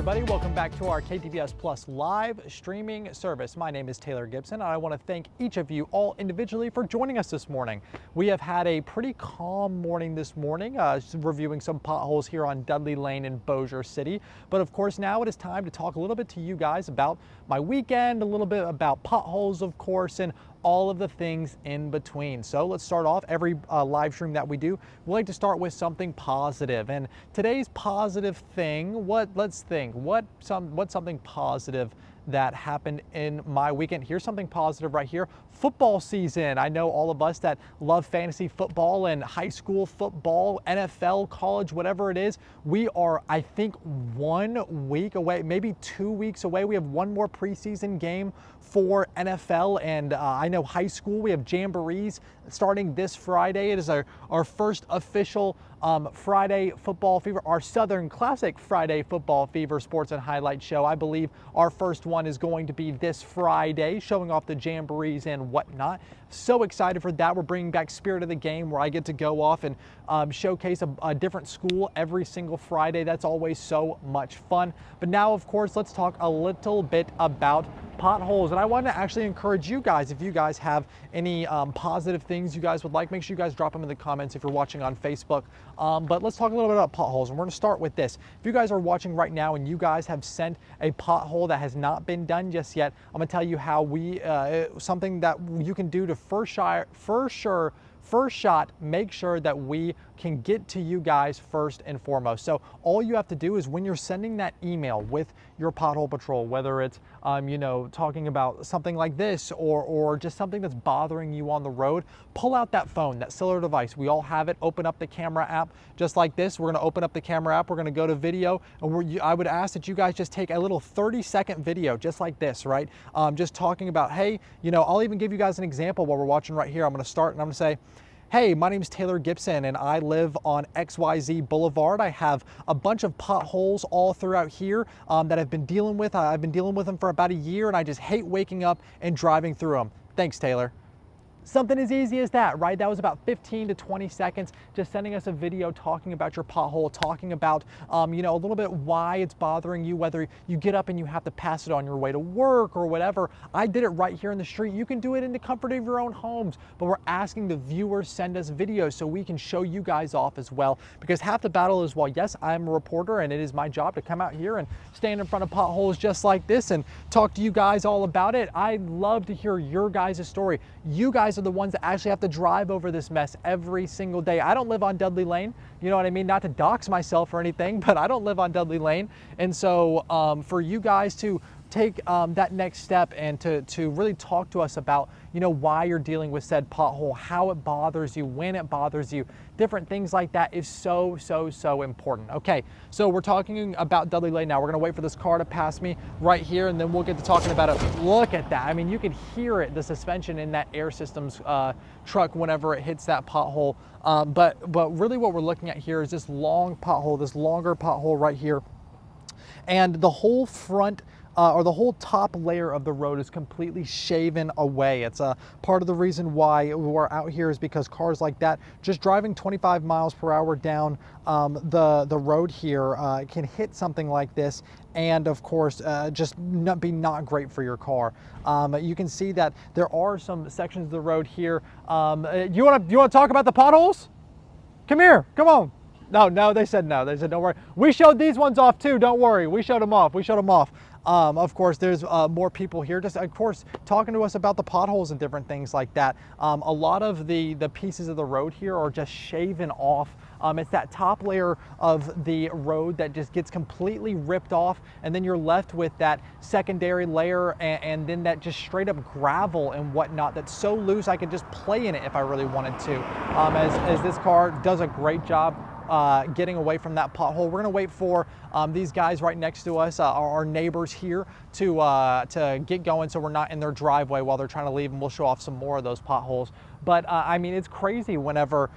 everybody. Welcome back to our KTVS Plus live streaming service. My name is Taylor Gibson, and I want to thank each of you all individually for joining us this morning. We have had a pretty calm morning this morning, reviewing some potholes here on Dudley Lane in Bossier City. But of course, now it is time to talk a little bit to you guys about my weekend, a little bit about potholes, of course, and all of the things in between. So let's start off. Every live stream that we do, we like to start with something positive. And today's positive thing, what's something positive that happened in my weekend. Here's something positive right here. Football season. I know all of us that love fantasy football and high school football, NFL, college, whatever it is, we are, I think, 1 week away, maybe 2 weeks away. We have one more preseason game for NFL, and I know high school, we have jamborees starting this Friday. It is our first official Friday Football Fever, our Southern Classic Friday Football Fever Sports and Highlight Show. I believe our first one is going to be this Friday, showing off the jamborees and whatnot. So excited for that. We're bringing back Spirit of the Game, where I get to go off and showcase a different school every single Friday. That's always so much fun. But now, of course, let's talk a little bit about potholes. And I want to actually encourage you guys, if you guys have any positive things you guys would like, make sure you guys drop them in the comments if you're watching on Facebook. But let's talk a little bit about potholes, and we're going to start with this. If you guys are watching right now and you guys have sent a pothole that has not been done just yet, I'm going to tell you how something that you can do to first shot, make sure that we can get to you guys first and foremost. So all you have to do is, when you're sending that email with your pothole patrol, whether it's talking about something like this or just something that's bothering you on the road, pull out that phone, that cellular device. We all have it. Open up the camera app just like this. We're going to open up the camera app. We're going to go to video, and I would ask that you guys just take a little 30-second video just like this, right? Just talking about, hey, I'll even give you guys an example while we're watching right here. I'm going to start and I'm going to say, hey, my name is Taylor Gibson and I live on XYZ Boulevard. I have a bunch of potholes all throughout here that I've been dealing with. I've been dealing with them for about a year, and I just hate waking up and driving through them. Thanks, Taylor. Something as easy as that, right? That was about 15 to 20 seconds, just sending us a video talking about your pothole, talking about, a little bit why it's bothering you, whether you get up and you have to pass it on your way to work or whatever. I did it right here in the street. You can do it in the comfort of your own homes, but we're asking the viewers send us videos so we can show you guys off as well, because half the battle is, well, yes, I'm a reporter and it is my job to come out here and stand in front of potholes just like this and talk to you guys all about it. I love to hear your guys' story. You guys are the ones that actually have to drive over this mess every single day. I don't live on Dudley Lane, you know what I mean? Not to dox myself or anything, but I don't live on Dudley Lane. And so for you guys to take that next step and to really talk to us about, why you're dealing with said pothole, how it bothers you, when it bothers you, different things like that is so important. Okay, so we're talking about Dudley Lane now. We're gonna wait for this car to pass me right here, and then we'll get to talking about it. Look at that. I mean, you can hear it, the suspension in that air systems truck whenever it hits that pothole. But really what we're looking at here is this long pothole, this longer pothole right here. And the whole front or the whole top layer of the road is completely shaven away. It's a part of the reason why we're out here is because cars like that, just driving 25 miles per hour down the road here can hit something like this, and of course just not great for your car. You can see that there are some sections of the road here. You want to talk about the potholes? Come here, come on. No, they said no. They said don't worry. We showed these ones off too. Don't worry. We showed them off. Of course, there's more people here, just of course talking to us about the potholes and different things like that. A lot of the pieces of the road here are just shaven off. It's that top layer of the road that just gets completely ripped off, and then you're left with that secondary layer and then that just straight up gravel and whatnot that's so loose I could just play in it if I really wanted to. As this car does a great job getting away from that pothole. We're gonna wait for these guys right next to us, our neighbors here, to get going so we're not in their driveway while they're trying to leave, and we'll show off some more of those potholes. But I mean, it's crazy whenever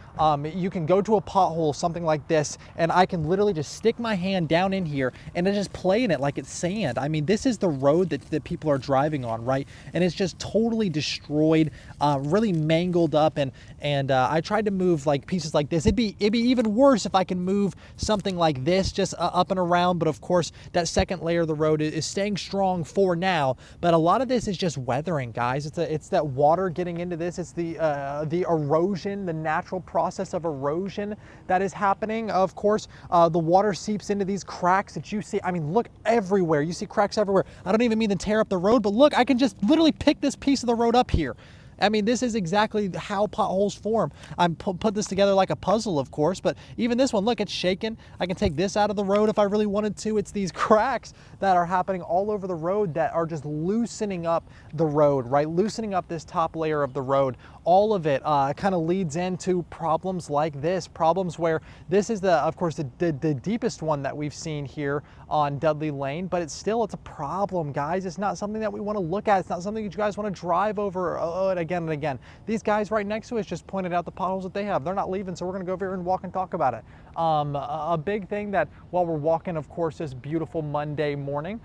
you can go to a pothole, something like this, and I can literally just stick my hand down in here and then just play in it like it's sand. I mean, this is the road that people are driving on, right? And it's just totally destroyed, really mangled up. And I tried to move like pieces like this. It'd be even worse if I can move something like this just up and around. But of course, that second layer of the road is staying strong for now. But a lot of this is just weathering, guys. It's that water getting into this. It's the erosion, the natural process of erosion that is happening. Of course, the water seeps into these cracks that you see. I mean, look everywhere. You see cracks everywhere. I don't even mean to tear up the road, but look, I can just literally pick this piece of the road up here. I mean, this is exactly how potholes form. I'm put this together like a puzzle, of course, but even this one, look, it's shaking. I can take this out of the road if I really wanted to. It's these cracks that are happening all over the road that are just loosening up the road, right? Loosening up this top layer of the road. All of it kind of leads into problems like this, problems where this is of course, the deepest one that we've seen here on Dudley Lane, but it's a problem, guys. It's not something that we want to look at. It's not something that you guys want to drive over and again and again. These guys right next to us just pointed out the potholes that they have. They're not leaving, so we're going to go over here and walk and talk about it. A big thing that while we're walking, of course, this beautiful Monday morning,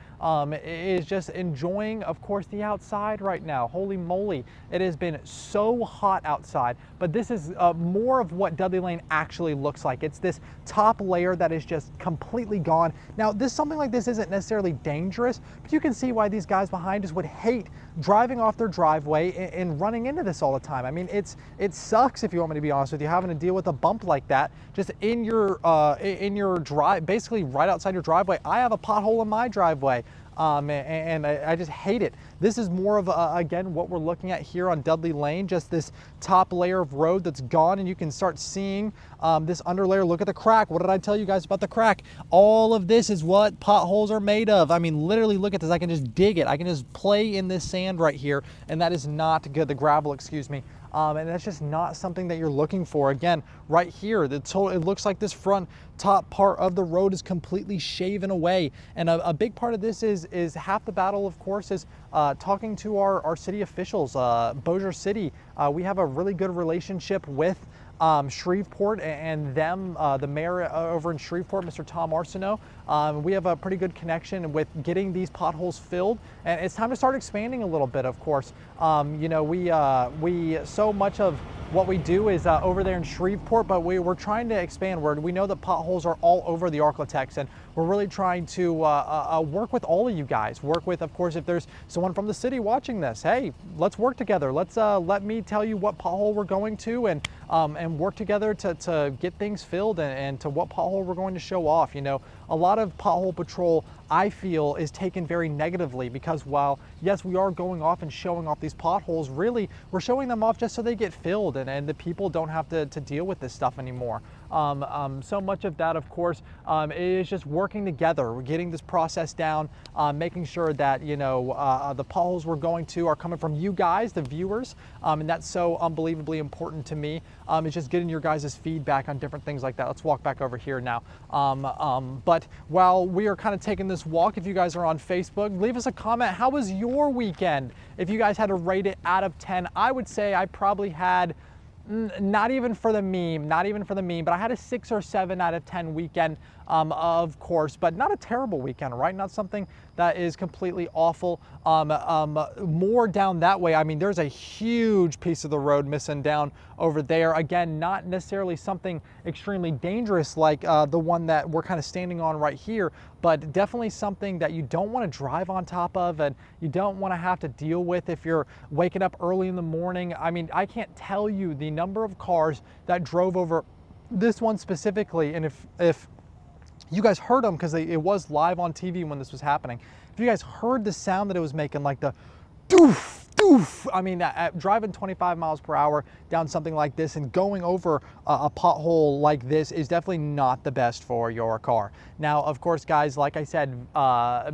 is just enjoying, of course, the outside right now. Holy moly, it has been so hot outside, but this is more of what Dudley Lane actually looks like. It's this top layer that is just completely gone. Now, something like this isn't necessarily dangerous, but you can see why these guys behind us would hate driving off their driveway and running into this all the time. I mean, it sucks, if you want me to be honest with you, having to deal with a bump like that just in your drive, basically right outside your driveway. I have a pothole in my driveway. And I just hate it. This is more of, again, what we're looking at here on Dudley Lane, just this top layer of road that's gone, and you can start seeing this underlayer. Look at the crack. What did I tell you guys about the crack? All of this is what potholes are made of. I mean, literally, look at this. I can just dig it. I can just play in this sand right here, and that is not good. The gravel, excuse me. And that's just not something that you're looking for. Again, right here, it looks like this front top part of the road is completely shaven away. And a big part of this is half the battle, of course, is talking to our city officials. Bossier City, we have a really good relationship with Shreveport and them, the mayor over in Shreveport, Mr. Tom Arsenault. We have a pretty good connection with getting these potholes filled, and it's time to start expanding a little bit, of course. You know, we so much of what we do is over there in Shreveport, but we're trying to expand. We know that potholes are all over the Arklatex, and we're really trying to work with all of you guys. Work with, of course, if there's someone from the city watching this, hey, let's work together. Let's let me tell you what pothole we're going to, and work together to get things filled and to what pothole we're going to show off. You know, a lot of pothole patrol, I feel, is taken very negatively, because while, yes, we are going off and showing off these potholes, really, we're showing them off just so they get filled and the people don't have to deal with this stuff anymore. So much of that, of course, is just working together. We're getting this process down, making sure that, you know, the potholes we're going to are coming from you guys, the viewers, and that's so unbelievably important to me. It's just getting your guys' feedback on different things like that. Let's walk back over here now. But while we are kind of taking this walk, if you guys are on Facebook, leave us a comment. How was your weekend? If you guys had to rate it out of 10, I would say I probably had, not even for the meme, but I had a 6 or 7 out of 10 weekend, of course, but not a terrible weekend, right? Not something that is completely awful. More down that way, I mean, there's a huge piece of the road missing down over there. Again, not necessarily something extremely dangerous like the one that we're kind of standing on right here, but definitely something that you don't want to drive on top of, and you don't want to have to deal with if you're waking up early in the morning. I mean, I can't tell you the number of cars that drove over this one specifically, and if you guys heard them, because it was live on TV when this was happening, if you guys heard the sound that it was making, like the doof, doof. I mean, driving 25 miles per hour down something like this and going over a pothole like this is definitely not the best for your car. Now, of course, guys, like I said,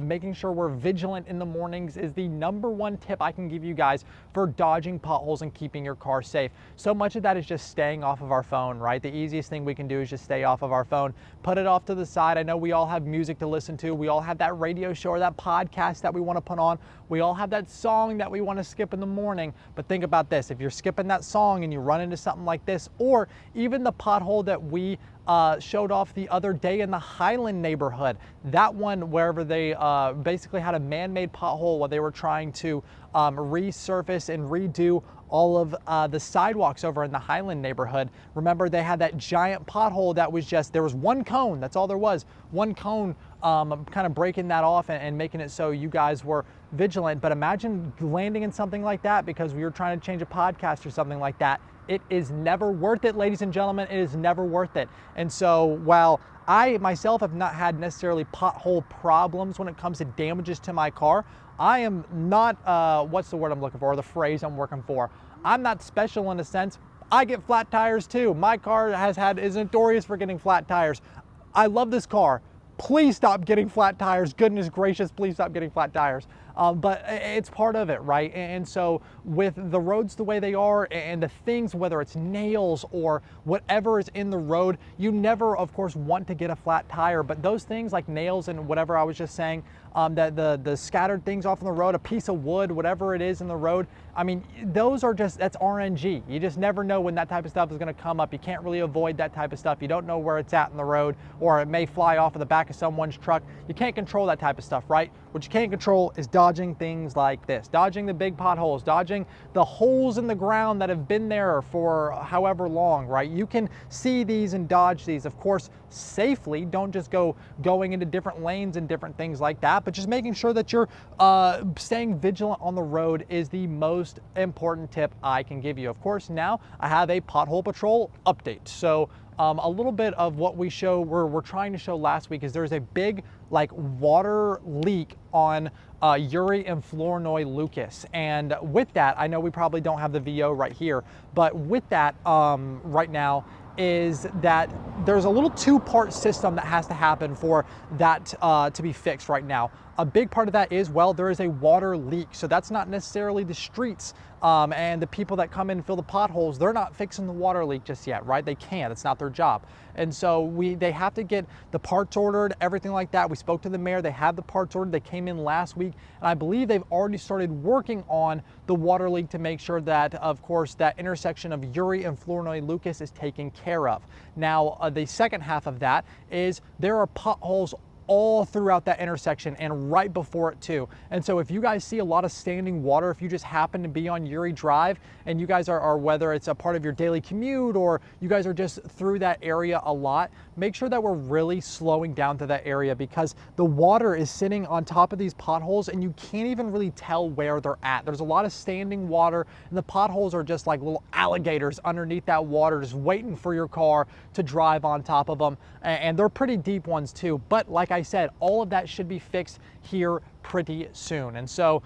making sure we're vigilant in the mornings is the #1 tip I can give you guys for dodging potholes and keeping your car safe. So much of that is just staying off of our phone, right? The easiest thing we can do is just stay off of our phone, put it off to the side. I know we all have music to listen to. We all have that radio show or that podcast that we want to put on. We all have that song that we want to skip skip in the morning, but think about this. If you're skipping that song and you run into something like this, or even the pothole that we showed off the other day in the Highland neighborhood, that one wherever they basically had a man-made pothole while they were trying to resurface and redo all of the sidewalks over in the Highland neighborhood. Remember, they had that giant pothole that was just, there was one cone, that's all there was, one cone, kind of breaking that off and making it so you guys were vigilant. But imagine landing in something like that because we were trying to change a podcast or something like that. It is never worth it, ladies and gentlemen. It is never worth it. And so while I myself have not had necessarily pothole problems when it comes to damages to my car, I am not, what's the word I'm looking for, or the phrase I'm working for? I'm not special in a sense. I get flat tires too. My car is notorious for getting flat tires. I love this car. Please stop getting flat tires. Goodness gracious, please stop getting flat tires. But it's part of it, right? And so with the roads the way they are and the things, whether it's nails or whatever is in the road, you never, of course, want to get a flat tire. But those things like nails and whatever I was just saying, that the scattered things off on the road, a piece of wood, whatever it is in the road, I mean, those are just, that's RNG. You just never know when that type of stuff is going to come up. You can't really avoid that type of stuff. You don't know where it's at in the road, or it may fly off of the back of someone's truck. You can't control that type of stuff, right? What you can't control is dodging things like this, dodging the big potholes, dodging the holes in the ground that have been there for however long, right? You can see these and dodge these, of course, safely. Don't just going into different lanes and different things like that, but just making sure that you're staying vigilant on the road is the most important tip I can give you. Of course, now I have a pothole patrol update. So a little bit of what we're trying to show last week is there's a big like water leak on Uri and Flournoy Lucas. And with that, I know we probably don't have the VO right here, but with that right now is that there's a little two-part system that has to happen for that to be fixed right now. A big part of that is, well, there is a water leak. So that's not necessarily the streets and the people that come in and fill the potholes. They're not fixing the water leak just yet, right? They can't, it's not their job. And so they have to get the parts ordered, everything like that. We spoke to the mayor, they have the parts ordered. They came in last week, and I believe they've already started working on the water leak to make sure that, of course, that intersection of Uri and Flournoy Lucas is taken care of. Now, the second half of that is there are potholes all throughout that intersection and right before it too. And so if you guys see a lot of standing water, if you just happen to be on Uri Drive and you guys are whether it's a part of your daily commute or you guys are just through that area a lot, make sure that we're really slowing down to that area because the water is sitting on top of these potholes and you can't even really tell where they're at. There's a lot of standing water and the potholes are just like little alligators underneath that water just waiting for your car to drive on top of them. And they're pretty deep ones too. But like I said, all of that should be fixed here pretty soon. And so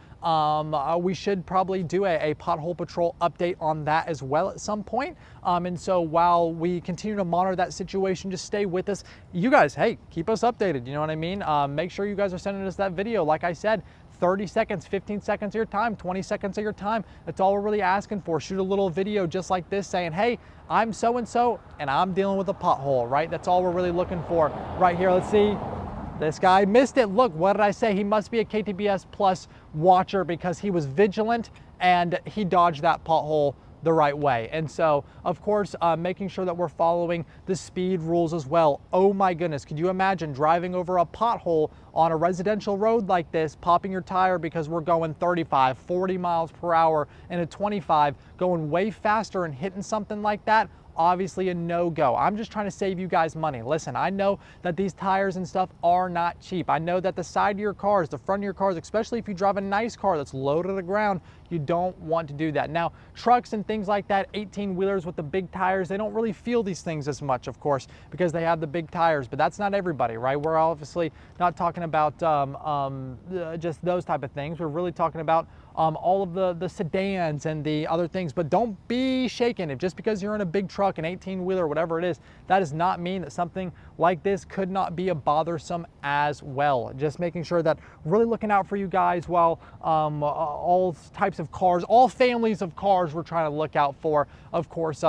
we should probably do a pothole patrol update on that as well at some point. And so while we continue to monitor that situation, just stay with us. You guys, hey, keep us updated. You know what I mean? Make sure you guys are sending us that video. Like I said, 30 seconds, 15 seconds of your time, 20 seconds of your time. That's all we're really asking for. Shoot a little video just like this saying, hey, I'm so-and-so and I'm dealing with a pothole, right? That's all we're really looking for right here. Let's see. This guy missed it. Look, what did I say? He must be a KTBS Plus watcher because he was vigilant and he dodged that pothole the right way. And so, of course, making sure that we're following the speed rules as well. Oh my goodness, could you imagine driving over a pothole on a residential road like this, popping your tire because we're going 35, 40 miles per hour and a 25, going way faster and hitting something like that? Obviously a no-go. I'm just trying to save you guys money. Listen, I know that these tires and stuff are not cheap. I know that the side of your cars, the front of your cars, especially if you drive a nice car that's low to the ground, you don't want to do that. Now, trucks and things like that, 18-wheelers with the big tires, they don't really feel these things as much, of course, because they have the big tires, but that's not everybody, right? We're obviously not talking about just those type of things. We're really talking about all of the sedans and the other things, but don't be shaken. If just because you're in a big truck, an 18-wheeler, whatever it is, that does not mean that something like this could not be a bothersome as well. Just making sure that really looking out for you guys while all types of cars, all families of cars we're trying to look out for, of course,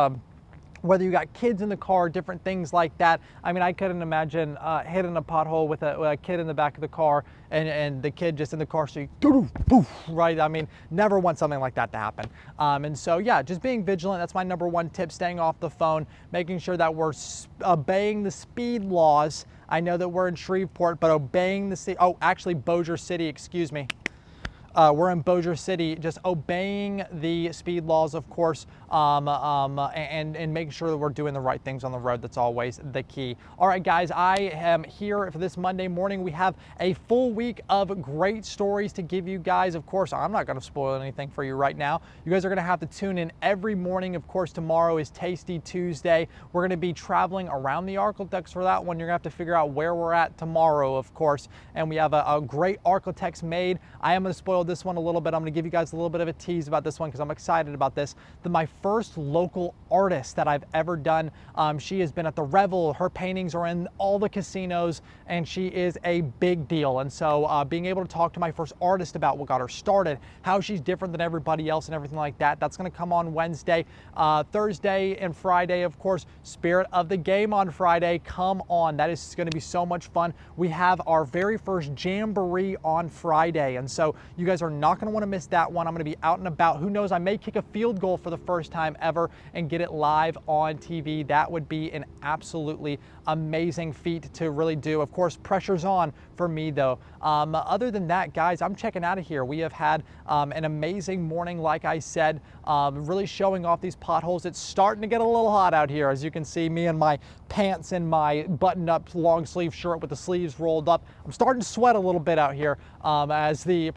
whether you got kids in the car, different things like that. I mean, I couldn't imagine hitting a pothole with a kid in the back of the car and the kid just in the car, so you, poof, right? I mean, never want something like that to happen. And so, yeah, just being vigilant. That's my number one tip, staying off the phone, making sure that we're obeying the speed laws. I know that we're in Shreveport, but obeying actually Bossier City, excuse me. We're in Bossier City, just obeying the speed laws, of course, and making sure that we're doing the right things on the road. That's always the key. All right, guys, I am here for this Monday morning. We have a full week of great stories to give you guys. Of course, I'm not going to spoil anything for you right now. You guys are going to have to tune in every morning. Of course, tomorrow is Tasty Tuesday. We're going to be traveling around the Arklatex for that one. You're going to have to figure out where we're at tomorrow, of course. And we have a great Arklatex made. I am going to spoil this one a little bit. I'm going to give you guys a little bit of a tease about this one because I'm excited about this. My first local artist that I've ever done. She has been at the Revel. Her paintings are in all the casinos, and she is a big deal. And so being able to talk to my first artist about what got her started, how she's different than everybody else and everything like that, that's going to come on Wednesday. Thursday and Friday, of course, Spirit of the Game on Friday. Come on. That is going to be so much fun. We have our very first Jamboree on Friday, and so you guys are not going to want to miss that one. I'm going to be out and about. Who knows, I may kick a field goal for the first time ever and get it live on TV. That would be an absolutely amazing feat to really do. Of course, pressure's on for me though. Other than that, guys, I'm checking out of here. We have had an amazing morning, like I said, really showing off these potholes. It's starting to get a little hot out here. As you can see, me in my pants and my button-up long sleeve shirt with the sleeves rolled up. I'm starting to sweat a little bit out here as the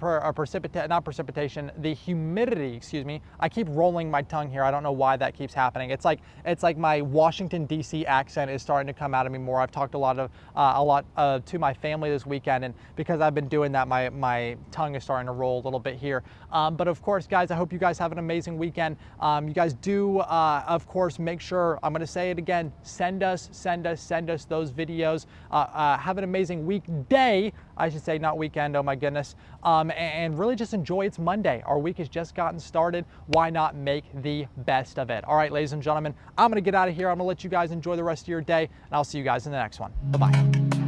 the humidity, excuse me. I keep rolling my tongue here. I don't know why that keeps happening. It's like my Washington D.C. accent is starting to come out of me more. I've talked a lot to my family this weekend, and because I've been doing that, my tongue is starting to roll a little bit here. But of course, guys, I hope you guys have an amazing weekend. You guys do, of course, make sure, I'm going to say it again, send us those videos. Have an amazing weekday. I should say, not weekend, oh my goodness. And really just enjoy. It's Monday. Our week has just gotten started. Why not make the best of it? All right, ladies and gentlemen, I'm going to get out of here. I'm going to let you guys enjoy the rest of your day, and I'll see you guys in the next one. Bye-bye.